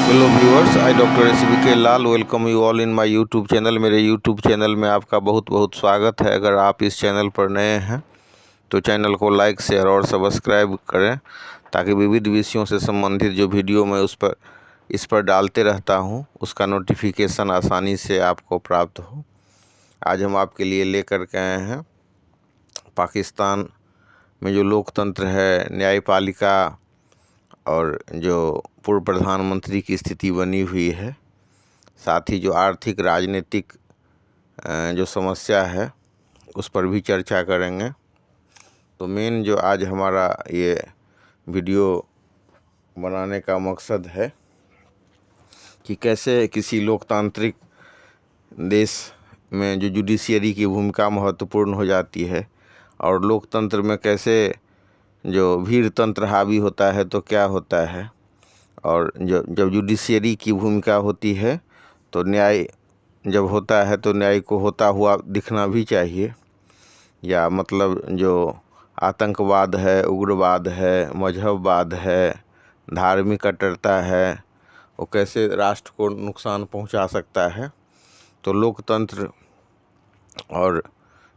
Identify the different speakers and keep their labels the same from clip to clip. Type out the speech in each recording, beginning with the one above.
Speaker 1: Hello viewers, I doctor SBK Lal welcome you all in my YouTube channel. मेरे YouTube channel में आपका बहुत बहुत स्वागत है। अगर आप इस चैनल पर नए हैं तो चैनल को लाइक, शेयर और सब्सक्राइब करें ताकि विविध विषयों से संबंधित जो वीडियो मैं इस पर डालते रहता हूं उसका नोटिफिकेशन आसानी से आपको प्राप्त हो। आज हम आपके लिए लेकर के आए हैं पाकिस्तान में जो लोकतंत्र है, न्यायपालिका और जो पूर्व प्रधानमंत्री की स्थिति बनी हुई है, साथ ही जो आर्थिक राजनीतिक जो समस्या है उस पर भी चर्चा करेंगे। तो मेन जो आज हमारा ये वीडियो बनाने का मकसद है कि कैसे किसी लोकतांत्रिक देश में जो जुडिशियरी की भूमिका महत्वपूर्ण हो जाती है और लोकतंत्र में कैसे जो भीड़ तंत्र हावी होता है तो क्या होता है, और जब जुडिशियरी की भूमिका होती है तो न्याय जब होता है तो न्याय को होता हुआ दिखना भी चाहिए। या मतलब जो आतंकवाद है, उग्रवाद है, मजहबवाद है, धार्मिक कट्टरता है, वो कैसे राष्ट्र को नुकसान पहुंचा सकता है। तो लोकतंत्र और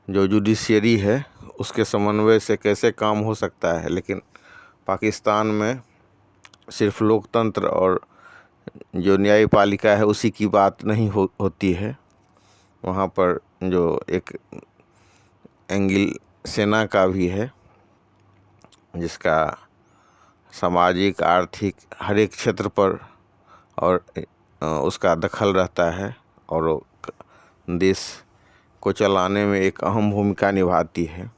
Speaker 1: जो जुडिशियरी है उसके समन्वय से कैसे काम हो सकता है। लेकिन पाकिस्तान में सिर्फ लोकतंत्र और जो न्यायपालिका है उसी की बात नहीं होती है। वहाँ पर जो एक एंगल सेना का भी है जिसका सामाजिक, आर्थिक हर एक क्षेत्र पर और उसका दखल रहता है और वो देश को चलाने में एक अहम भूमिका निभाती है।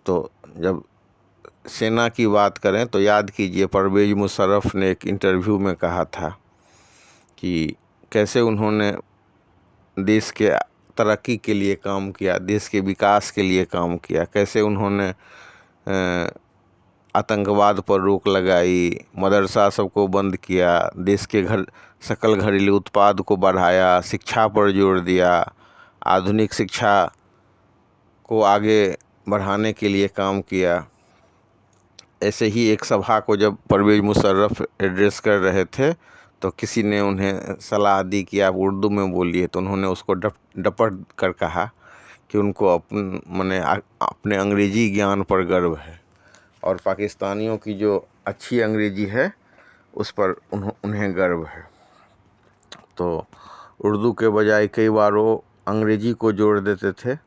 Speaker 1: तो जब सेना की बात करें तो याद कीजिए परवेज़ मुशर्रफ ने एक इंटरव्यू में कहा था कि कैसे उन्होंने देश के तरक्की के लिए काम किया, देश के विकास के लिए काम किया, कैसे उन्होंने आतंकवाद पर रोक लगाई, मदरसा सबको बंद किया, देश के सकल घरेलू उत्पाद को बढ़ाया, शिक्षा पर जोर दिया, आधुनिक शिक्षा को आगे बढ़ाने के लिए काम किया। ऐसे ही एक सभा को जब परवेज़ मुशर्रफ एड्रेस कर रहे थे तो किसी ने उन्हें सलाह दी कि आप उर्दू में बोलिए, तो उन्होंने उसको डपट कर कहा कि उनको अपने अंग्रेजी ज्ञान पर गर्व है और पाकिस्तानियों की जो अच्छी अंग्रेजी है उस पर उन्हें गर्व है। तो उर्दू के बजाय कई बार वो अंग्रेजी को जोड़ देते थे।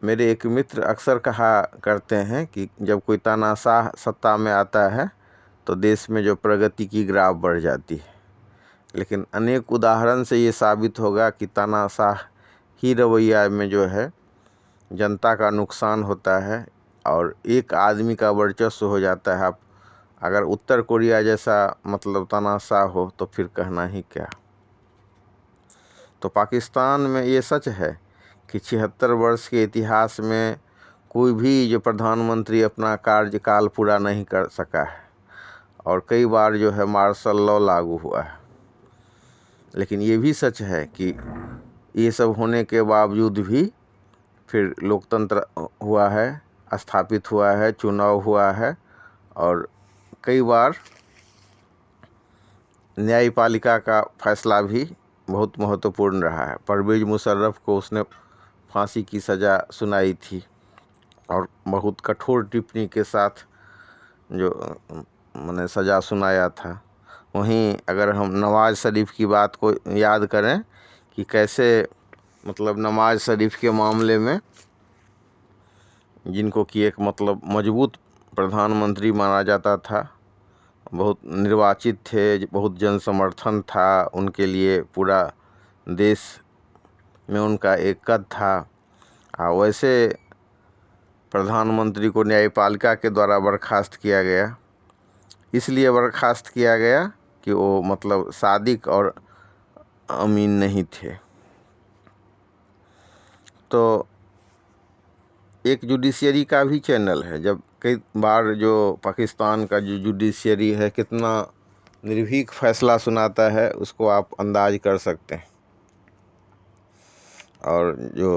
Speaker 1: मेरे एक मित्र अक्सर कहा करते हैं कि जब कोई तानाशाह सत्ता में आता है तो देश में जो प्रगति की ग्राफ बढ़ जाती है। लेकिन अनेक उदाहरण से ये साबित होगा कि तानाशाह ही रवैया में जो है जनता का नुकसान होता है और एक आदमी का वर्चस्व हो जाता है। आप अगर उत्तर कोरिया जैसा तानाशाह हो तो फिर कहना ही क्या। तो पाकिस्तान में ये सच है कि 76 वर्ष के इतिहास में कोई भी जो प्रधानमंत्री अपना कार्यकाल पूरा नहीं कर सका है और कई बार जो है मार्शल लॉ लागू हुआ है। लेकिन ये भी सच है कि ये सब होने के बावजूद भी फिर लोकतंत्र हुआ है, स्थापित हुआ है, चुनाव हुआ है और कई बार न्यायपालिका का फैसला भी बहुत महत्वपूर्ण रहा है। परवेज़ मुशर्रफ को उसने फांसी की सज़ा सुनाई थी और बहुत कठोर टिप्पणी के साथ जो सज़ा सुनाया था। वहीं अगर हम नवाज़ शरीफ की बात को याद करें कि कैसे नवाज़ शरीफ के मामले में जिनको कि एक मजबूत प्रधानमंत्री माना जाता था, बहुत निर्वाचित थे, बहुत जन समर्थन था उनके लिए, पूरा देश में उनका एक कद था, वैसे प्रधानमंत्री को न्यायपालिका के द्वारा बर्खास्त किया गया। इसलिए बर्खास्त किया गया कि वो सादिक और अमीन नहीं थे। तो एक जुडिशियरी का भी चैनल है। जब कई बार जो पाकिस्तान का जो जुडिशियरी है कितना निर्भीक फैसला सुनाता है उसको आप अंदाज कर सकते हैं। और जो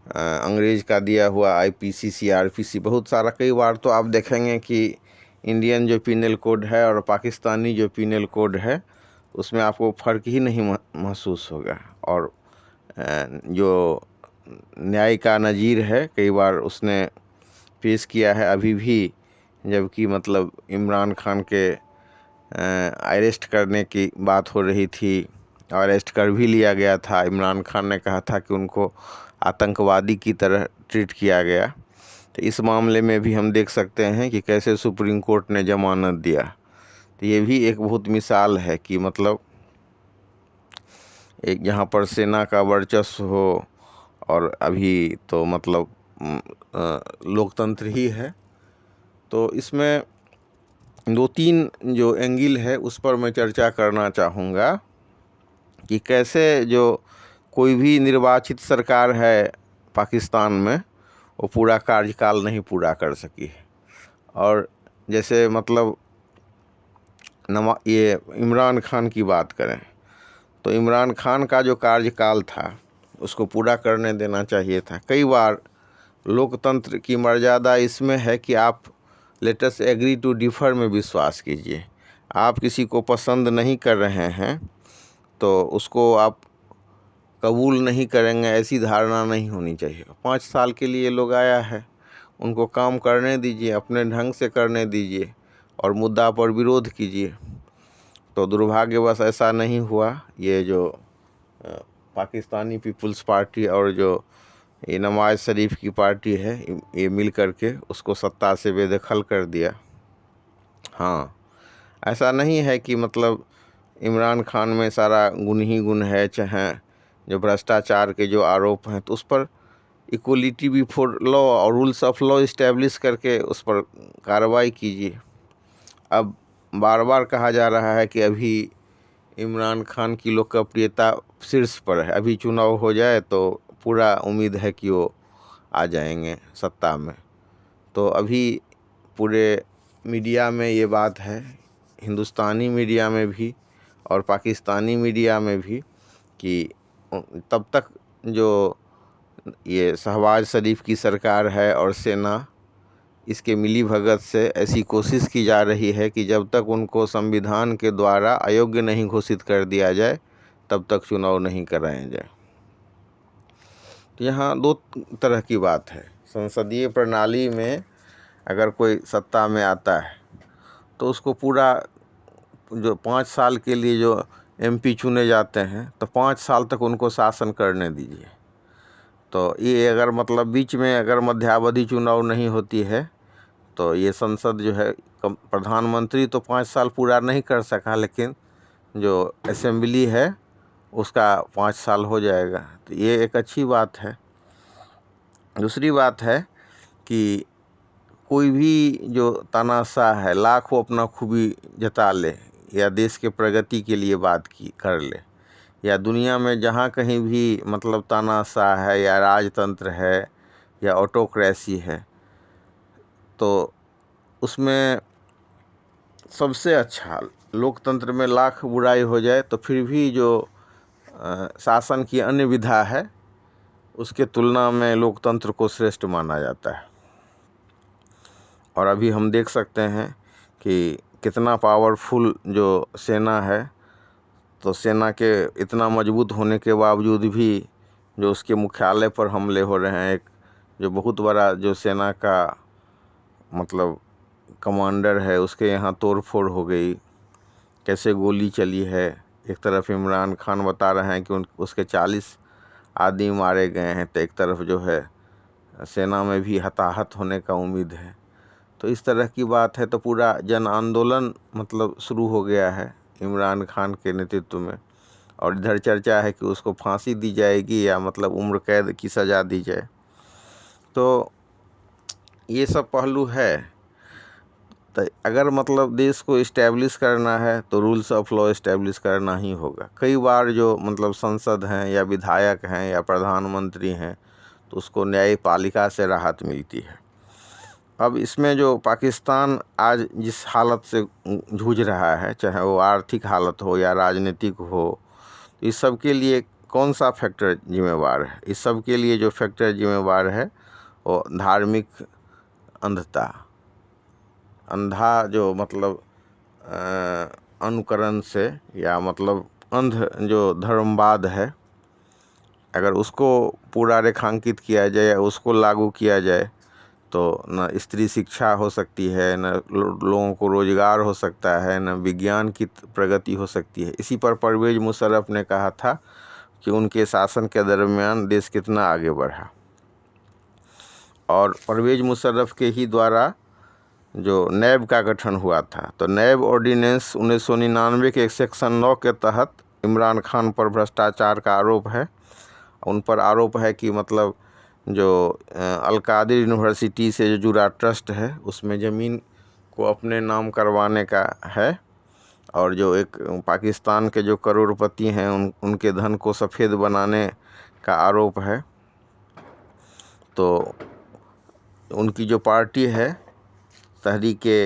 Speaker 1: अंग्रेज़ का दिया हुआ IPC CRPC बहुत सारा, कई बार तो आप देखेंगे कि इंडियन जो पीनल कोड है और पाकिस्तानी जो पीनल कोड है उसमें आपको फ़र्क ही नहीं महसूस होगा। और जो न्याय का नज़ीर है कई बार उसने पेश किया है अभी भी, जबकि मतलब इमरान खान के अरेस्ट करने की बात हो रही थी, अरेस्ट कर भी लिया गया था। इमरान खान ने कहा था कि उनको आतंकवादी की तरह ट्रीट किया गया। तो इस मामले में भी हम देख सकते हैं कि कैसे सुप्रीम कोर्ट ने जमानत दिया। तो ये भी एक बहुत मिसाल है कि मतलब एक जहाँ पर सेना का वर्चस्व हो, और अभी तो मतलब लोकतंत्र ही है। तो इसमें 2-3 जो एंगल है उस पर मैं चर्चा करना चाहूँगा कि कैसे जो कोई भी निर्वाचित सरकार है पाकिस्तान में वो पूरा कार्यकाल नहीं पूरा कर सकी है। और जैसे मतलब ये इमरान खान की बात करें तो इमरान खान का जो कार्यकाल था उसको पूरा करने देना चाहिए था। कई बार लोकतंत्र की मर्यादा इसमें है कि आप let us agree to differ में विश्वास कीजिए। आप किसी को पसंद नहीं कर रहे हैं तो उसको आप कबूल नहीं करेंगे, ऐसी धारणा नहीं होनी चाहिए। 5 साल के लिए लोग आया है, उनको काम करने दीजिए, अपने ढंग से करने दीजिए और मुद्दा पर विरोध कीजिए। तो दुर्भाग्यवश ऐसा नहीं हुआ। ये जो पाकिस्तानी पीपल्स पार्टी और जो ये नवाज शरीफ की पार्टी है ये मिल करके उसको सत्ता से बेदखल कर दिया। हाँ, ऐसा नहीं है कि मतलब इमरान खान में सारा गुण ही गुण है, चाहे जो भ्रष्टाचार के जो आरोप हैं तो उस पर इक्वलिटी बिफोर लॉ और रूल्स ऑफ लॉ इस्टेब्लिश करके उस पर कार्रवाई कीजिए। अब बार बार कहा जा रहा है कि अभी इमरान खान की लोकप्रियता शीर्ष पर है, अभी चुनाव हो जाए तो पूरा उम्मीद है कि वो आ जाएंगे सत्ता में। तो अभी पूरे मीडिया में ये बात है, हिंदुस्तानी मीडिया में भी और पाकिस्तानी मीडिया में भी, कि तब तक जो ये शहबाज शरीफ की सरकार है और सेना इसके मिली भगत से ऐसी कोशिश की जा रही है कि जब तक उनको संविधान के द्वारा अयोग्य नहीं घोषित कर दिया जाए तब तक चुनाव नहीं कराए जाए। तो यहाँ 2 तरह की बात है। संसदीय प्रणाली में अगर कोई सत्ता में आता है तो उसको पूरा जो 5 साल के लिए जो एमपी चुने जाते हैं तो 5 साल तक उनको शासन करने दीजिए। तो ये अगर मतलब बीच में अगर मध्यावधि चुनाव नहीं होती है तो ये संसद जो है, प्रधानमंत्री तो 5 साल पूरा नहीं कर सका, लेकिन जो असेंबली है उसका 5 साल हो जाएगा। तो ये एक अच्छी बात है। दूसरी बात है कि कोई भी जो तानाशाह है लाखों अपना खूबी जता ले या देश के प्रगति के लिए बात कर ले, या दुनिया में जहाँ कहीं भी मतलब तानाशाह है या राजतंत्र है या ऑटोक्रेसी है, तो उसमें सबसे अच्छा लोकतंत्र में लाख बुराई हो जाए तो फिर भी जो शासन की अन्य विधा है उसके तुलना में लोकतंत्र को श्रेष्ठ माना जाता है। और अभी हम देख सकते हैं कि कितना पावरफुल जो सेना है, तो सेना के इतना मजबूत होने के बावजूद भी जो उसके मुख्यालय पर हमले हो रहे हैं, एक जो बहुत बड़ा जो सेना का मतलब कमांडर है उसके यहाँ तोड़फोड़ हो गई, कैसे गोली चली है। एक तरफ इमरान खान बता रहे हैं कि उसके 40 आदमी मारे गए हैं, तो एक तरफ जो है सेना में भी हताहत होने का उम्मीद है। तो इस तरह की बात है। तो पूरा जन आंदोलन मतलब शुरू हो गया है इमरान खान के नेतृत्व में, और इधर चर्चा है कि उसको फांसी दी जाएगी या मतलब उम्र कैद की सज़ा दी जाए। तो ये सब पहलू है। तो अगर मतलब देश को इस्टेब्लिश करना है तो रूल्स ऑफ लॉ इस्टेब्लिश करना ही होगा। कई बार जो मतलब संसद हैं या विधायक हैं या प्रधानमंत्री हैं तो उसको न्यायपालिका से राहत मिलती है। अब इसमें जो पाकिस्तान आज जिस हालत से जूझ रहा है, चाहे वो आर्थिक हालत हो या राजनीतिक हो, इस सब के लिए कौन सा फैक्टर जिम्मेवार है? इस सब के लिए जो फैक्टर जिम्मेवार है वो धार्मिक अंधता, अंधा जो मतलब अनुकरण से या मतलब अंध जो धर्मवाद है, अगर उसको पूरा रेखांकित किया जाए या उसको लागू किया जाए तो न स्त्री शिक्षा हो सकती है, न लोगों को रोजगार हो सकता है, न विज्ञान की प्रगति हो सकती है। इसी पर परवेज़ मुशर्रफ ने कहा था कि उनके शासन के दरमियान देश कितना आगे बढ़ा। और परवेज़ मुशर्रफ के ही द्वारा जो नैब का गठन हुआ था, तो नैब ऑर्डिनेंस 1999 के सेक्शन 9 के तहत इमरान खान पर भ्रष्टाचार का आरोप है। उन पर आरोप है कि मतलब जो अल-कादिर यूनिवर्सिटी से जो जुड़ा ट्रस्ट है उसमें ज़मीन को अपने नाम करवाने का है, और जो एक पाकिस्तान के जो करोड़पति हैं उनके धन को सफ़ेद बनाने का आरोप है। तो उनकी जो पार्टी है तहरीके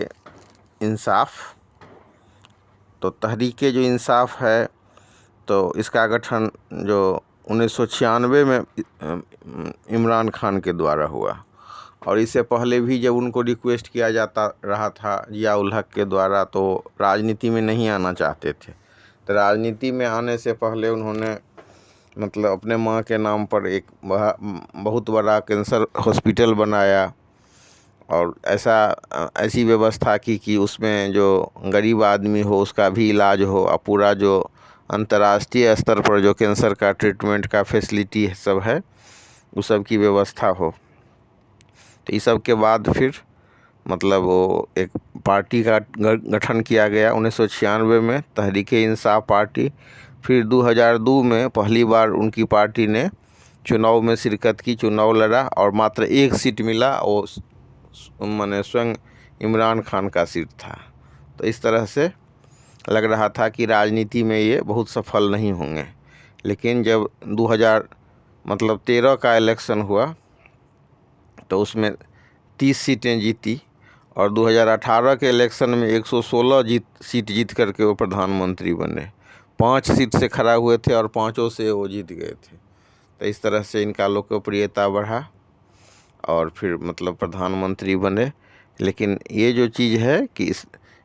Speaker 1: इंसाफ, तो तहरीके जो इंसाफ है तो इसका गठन जो 1996 में इमरान खान के द्वारा हुआ, और इससे पहले भी जब उनको रिक्वेस्ट किया जाता रहा था जिया उल हक के द्वारा, तो राजनीति में नहीं आना चाहते थे। तो राजनीति में आने से पहले उन्होंने मतलब अपने माँ के नाम पर एक बहुत बड़ा कैंसर हॉस्पिटल बनाया, और ऐसी व्यवस्था की कि उसमें जो गरीब आदमी हो उसका भी इलाज हो, और पूरा जो अंतर्राष्ट्रीय स्तर पर जो कैंसर का ट्रीटमेंट का फैसिलिटी सब है उस सब की व्यवस्था हो। तो इस सब के बाद फिर मतलब वो एक पार्टी का गठन किया गया 1996 में, तहरीके इंसाफ पार्टी। फिर 2002 में पहली बार उनकी पार्टी ने चुनाव में शिरकत की, चुनाव लड़ा और मात्र 1 सीट मिला, वो माने स्वयं इमरान खान का सीट था। तो इस तरह से लग रहा था कि राजनीति में ये बहुत सफल नहीं होंगे। लेकिन जब 2013 का इलेक्शन हुआ तो उसमें 30 सीटें जीती, और 2018 के इलेक्शन में 116 सीट जीत करके वो प्रधानमंत्री बने। 5 सीट से खड़ा हुए थे और 5 से वो जीत गए थे। तो इस तरह से इनका लोकप्रियता बढ़ा और फिर मतलब प्रधानमंत्री बने। लेकिन ये जो चीज़ है कि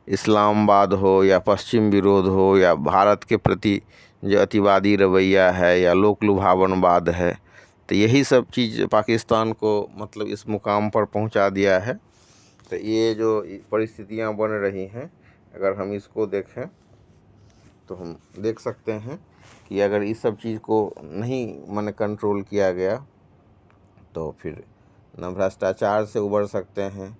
Speaker 1: इस्लामाबाद हो या पश्चिम विरोध हो या भारत के प्रति जो अतिवादी रवैया है या लोक लुभावनवाद है, तो यही सब चीज़ पाकिस्तान को मतलब इस मुकाम पर पहुंचा दिया है। तो ये जो परिस्थितियां बन रही हैं, अगर हम इसको देखें तो हम देख सकते हैं कि अगर इस सब चीज़ को नहीं माने कंट्रोल किया गया तो फिर न भ्रष्टाचार से उबर सकते हैं,